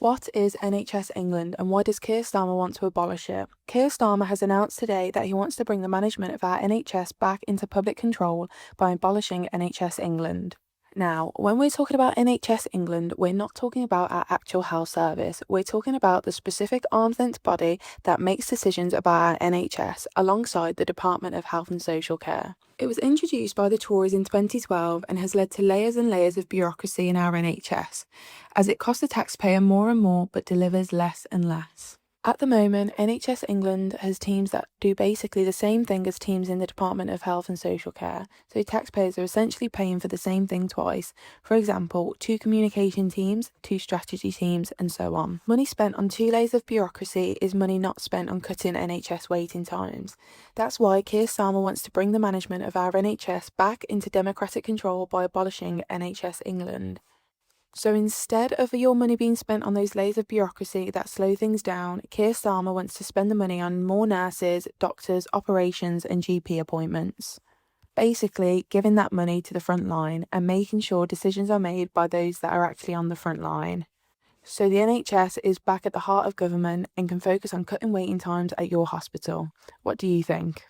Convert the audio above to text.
What is NHS England and why does Keir Starmer want to abolish it? Keir Starmer has announced today that he wants to bring the management of our NHS back into public control by abolishing NHS England. Now, when we're talking about NHS England, we're not talking about our actual health service. We're talking about the specific arm's length body that makes decisions about our NHS alongside the Department of Health and Social Care. It was introduced by the Tories in 2012 and has led to layers and layers of bureaucracy in our NHS, as it costs the taxpayer more and more but delivers less and less. At the moment, NHS England has teams that do basically the same thing as teams in the Department of Health and Social Care, so taxpayers are essentially paying for the same thing twice. For example, 2 communication teams, 2 strategy teams, and so on. Money spent on 2 layers of bureaucracy is money not spent on cutting NHS waiting times. That's why Keir Starmer wants to bring the management of our NHS back into democratic control by abolishing NHS England. So instead of your money being spent on those layers of bureaucracy that slow things down, Keir Starmer wants to spend the money on more nurses, doctors, operations and GP appointments. Basically, giving that money to the front line and making sure decisions are made by those that are actually on the front line. So the NHS is back at the heart of government and can focus on cutting waiting times at your hospital. What do you think?